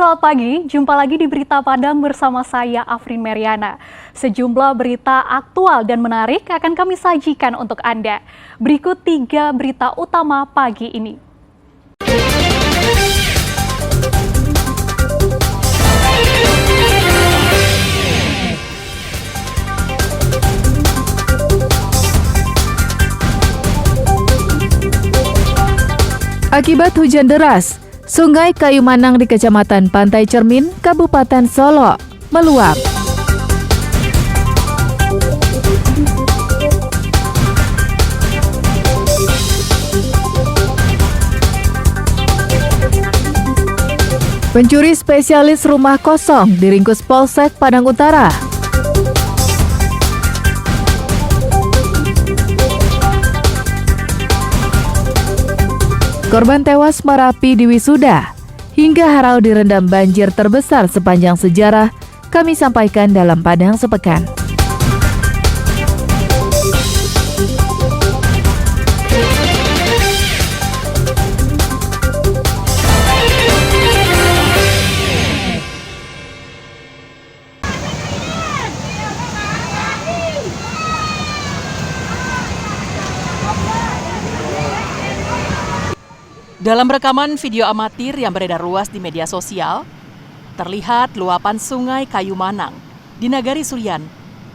selamat pagi. Jumpa lagi di Berita Padang bersama saya, Afrin Meriana. Sejumlah berita aktual dan menarik akan kami sajikan untuk Anda. Berikut 3 berita utama pagi ini. Akibat hujan deras, Sungai Kayumanang di Kecamatan Pantai Cermin, Kabupaten Solo, meluap. Pencuri spesialis rumah kosong diringkus Polsek Padang Utara. Korban tewas Merapi di wisuda, hingga Harau direndam banjir terbesar sepanjang sejarah, kami sampaikan dalam Padang Sepekan. Dalam rekaman video amatir yang beredar luas di media sosial, terlihat luapan Sungai Kayumanang di Nagari Sulian,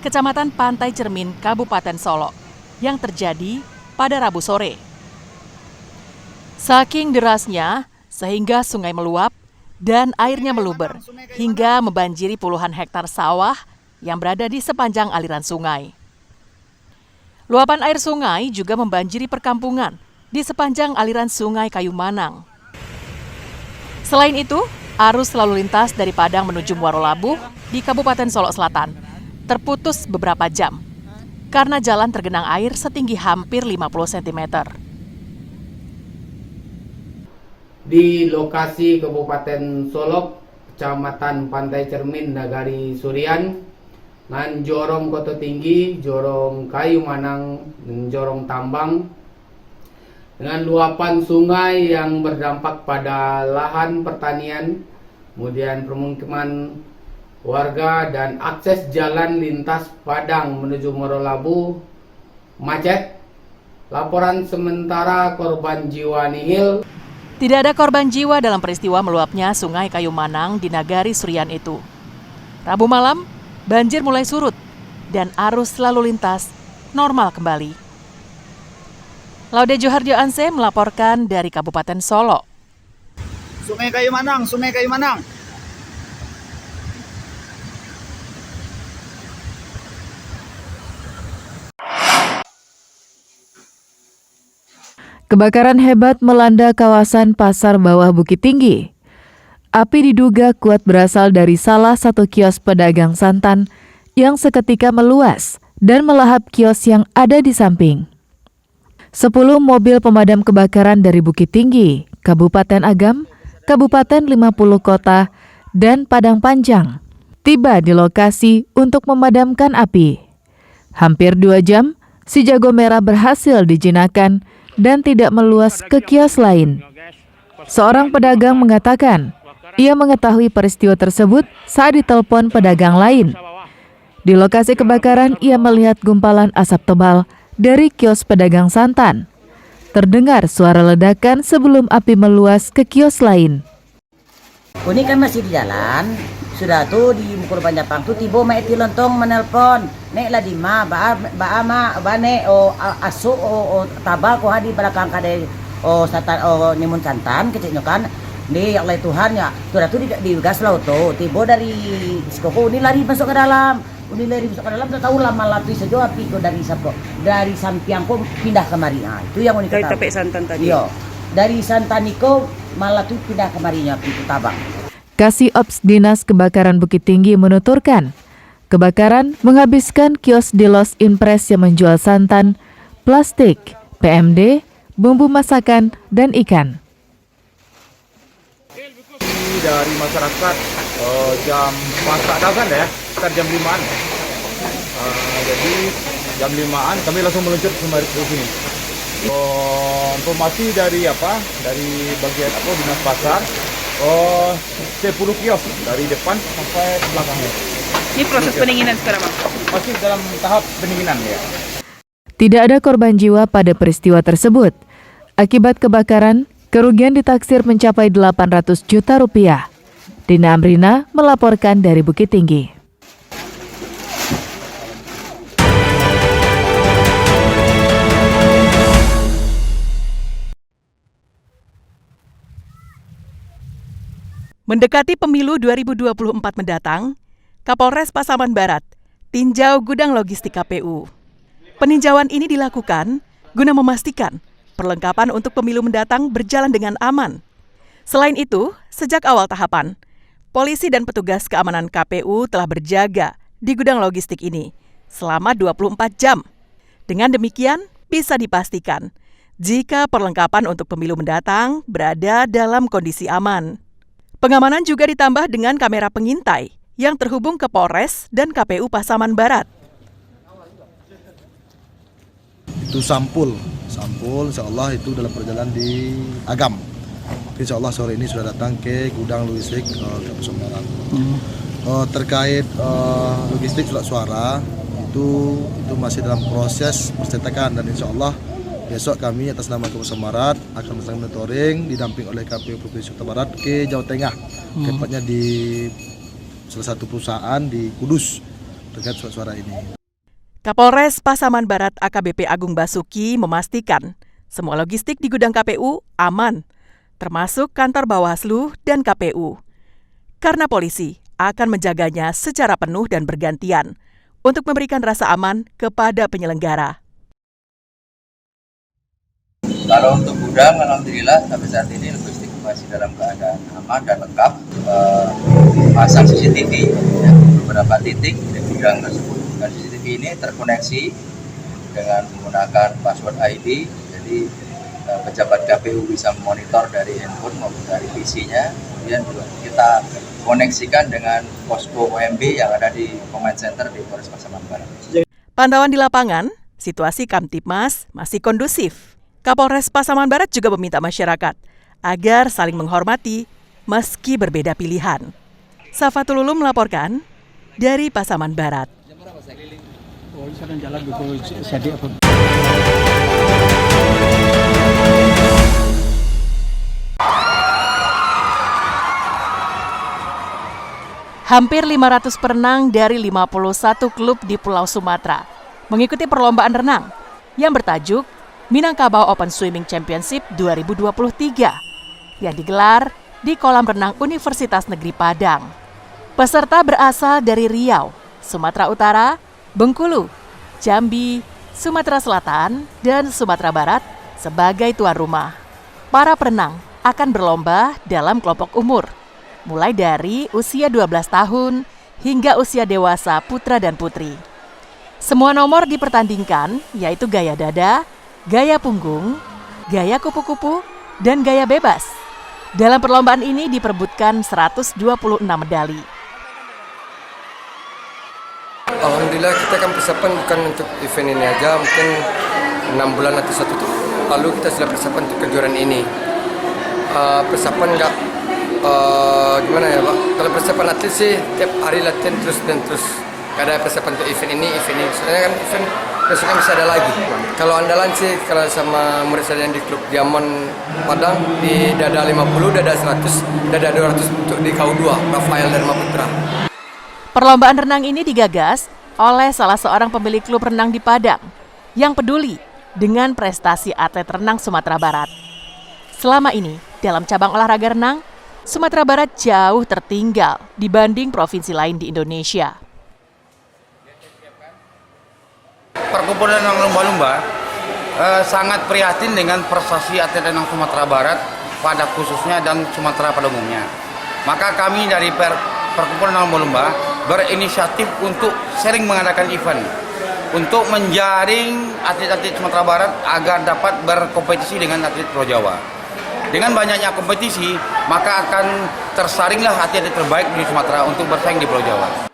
Kecamatan Pantai Cermin, Kabupaten Solo, yang terjadi pada Rabu sore. Saking derasnya, sehingga sungai meluap dan airnya meluber, hingga membanjiri puluhan hektar sawah yang berada di sepanjang aliran sungai. Luapan air sungai juga membanjiri perkampungan di sepanjang aliran Sungai Kayumanang. Selain itu, arus lalu lintas dari Padang menuju Muaro Labuh di Kabupaten Solo Selatan terputus beberapa jam karena jalan tergenang air setinggi hampir 50 cm. Di lokasi Kabupaten Solo, Kecamatan Pantai Cermin, Nagari Sulian, nan Jorong Koto Tinggi, Jorong Kayumanang, dan Jorong Tambang, dengan luapan sungai yang berdampak pada lahan pertanian, kemudian permukiman warga dan akses jalan lintas Padang menuju Muaro Labuh macet. Laporan sementara korban jiwa nihil. Tidak ada korban jiwa dalam peristiwa meluapnya Sungai Kayumanang di Nagari Sulian itu. Rabu malam, banjir mulai surut dan arus lalu lintas normal kembali. Laude Joharjo Anse melaporkan dari Kabupaten Solo. Sungai Kayumanang, Sungai Kayumanang. Kebakaran hebat melanda kawasan Pasar Bawah Bukit Tinggi. Api diduga kuat berasal dari salah satu kios pedagang santan yang seketika meluas dan melahap kios yang ada di samping. 10 mobil pemadam kebakaran dari Bukit Tinggi, Kabupaten Agam, Kabupaten 50 Kota, dan Padang Panjang tiba di lokasi untuk memadamkan api. Hampir 2 jam, si jago merah berhasil dijinakkan dan tidak meluas ke kios lain. Seorang pedagang mengatakan, ia mengetahui peristiwa tersebut saat ditelepon pedagang lain. Di lokasi kebakaran, ia melihat gumpalan asap tebal dari kios pedagang santan. Terdengar suara ledakan sebelum api meluas ke kios lain. Ini kan masih di jalan. Sudah tuh di Mukul Banjapang tuh tiba maeti lontong menelpon. Nek lah di ma ba ne asu tabal ko hadi belakang kade satan nimun santan kecilnya kan. Di Allah Tuhan ya. Sudah tuh di gas laut tuh tiba dari Skoko ini lari masuk ke dalam. Uni lari masuk ke dalam, tak tahu lama lapis saja api ko dari sampiang ko pindah kemari. Nah, itu yang unik. Dari tapek santan tadi. Iya. Dari santan iko malah tuh pindah kemarinya api itu tabang. Kasih Ops Dinas Kebakaran Bukit Tinggi menuturkan, kebakaran menghabiskan kios di Los Impres yang menjual santan, plastik, PMD, bumbu masakan, dan ikan. Dari masyarakat jam masak dagan ya, sekitar jam 5-an. Jadi jam 5-an kami langsung meluncur ke sini. Informasi dari bagian dinas pasar 10 kios dari depan sampai belakangnya. Ini proses pendinginan sekarang, Bang? Masih dalam tahap pendinginan ya. Tidak ada korban jiwa pada peristiwa tersebut. Akibat kebakaran, kerugian ditaksir mencapai 800 juta rupiah. Dina Amrina melaporkan dari Bukit Tinggi. Mendekati pemilu 2024 mendatang, Kapolres Pasaman Barat tinjau gudang logistik KPU. Peninjauan ini dilakukan guna memastikan perlengkapan untuk pemilu mendatang berjalan dengan aman. Selain itu, sejak awal tahapan, polisi dan petugas keamanan KPU telah berjaga di gudang logistik ini selama 24 jam. Dengan demikian, bisa dipastikan jika perlengkapan untuk pemilu mendatang berada dalam kondisi aman. Pengamanan juga ditambah dengan kamera pengintai yang terhubung ke Polres dan KPU Pasaman Barat. Itu sampul insya Allah itu dalam perjalanan di Agam. Insya Allah sore ini sudah datang ke gudang logistik Pasaman Barat. Terkait logistik surat suara itu masih dalam proses percetakan dan insya Allah besok kami atas nama Kabupaten Barat akan melakukan monitoring didamping oleh KPU Provinsi Sumatera Barat ke Jawa Tengah, tepatnya di salah satu perusahaan di Kudus terkait surat suara ini. Kapolres Pasaman Barat AKBP Agung Basuki memastikan semua logistik di gudang KPU aman, termasuk kantor Bawaslu dan KPU. Karena polisi akan menjaganya secara penuh dan bergantian untuk memberikan rasa aman kepada penyelenggara. Kalau untuk gudang, alhamdulillah sampai saat ini logistik masih dalam keadaan aman dan lengkap. Pasang CCTV ya, beberapa titik di gudang tersebut. Dan CCTV ini terkoneksi dengan menggunakan password ID. Jadi pejabat KPU bisa memonitor dari handphone maupun dari PC-nya. Kemudian juga kita koneksikan dengan posko OMB yang ada di Command Center di Polres Pasaman Barat. Pantauan di lapangan, situasi Kamtibmas masih kondusif. Kapolres Pasaman Barat juga meminta masyarakat agar saling menghormati meski berbeda pilihan. Safatul Ulum melaporkan dari Pasaman Barat. Hampir 500 perenang dari 51 klub di Pulau Sumatera mengikuti perlombaan renang yang bertajuk Minangkabau Open Swimming Championship 2023 yang digelar di kolam renang Universitas Negeri Padang. Peserta berasal dari Riau, Sumatera Utara, Bengkulu, Jambi, Sumatera Selatan, dan Sumatera Barat sebagai tuan rumah. Para perenang akan berlomba dalam kelompok umur, mulai dari usia 12 tahun hingga usia dewasa putra dan putri. Semua nomor dipertandingkan yaitu gaya dada, gaya punggung, gaya kupu-kupu, dan gaya bebas. Dalam perlombaan ini diperebutkan 126 medali. Alhamdulillah kita kan persiapan bukan untuk event ini aja, mungkin 6 bulan atau 1 tahun lalu kita sudah persiapan untuk kejuaraan ini. Persiapan nggak gimana ya Pak? Kalau persiapan atlet sih tiap hari latihan terus dan terus. Gak ada persiapan untuk event ini. Sebenarnya kan event besoknya bisa ada lagi. Kalau andalan sih, kalau sama murid saya yang di klub Diamond Padang, di dada 50, dada 100, dada 200 untuk di KU2, Rafael Dharma Putra. Perlombaan renang ini digagas oleh salah seorang pemilik klub renang di Padang yang peduli dengan prestasi atlet renang Sumatera Barat. Selama ini, dalam cabang olahraga renang, Sumatera Barat jauh tertinggal dibanding provinsi lain di Indonesia. Perkumpulan renang lumba-lumba sangat prihatin dengan prestasi atlet renang Sumatera Barat pada khususnya dan Sumatera pada umumnya. Maka kami dari Perkumpulan renang lumba-lumba berinisiatif untuk sering mengadakan event untuk menjaring atlet-atlet Sumatera Barat agar dapat berkompetisi dengan atlet Pulau Jawa. Dengan banyaknya kompetisi, maka akan tersaringlah atlet terbaik di Sumatera untuk bersaing di Pulau Jawa.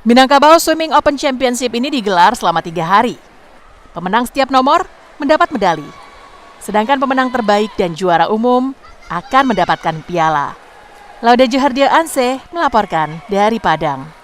Minangkabau Swimming Open Championship ini digelar selama 3 hari. Pemenang setiap nomor mendapat medali. Sedangkan pemenang terbaik dan juara umum akan mendapatkan piala. Lauda Johardia Anse melaporkan dari Padang.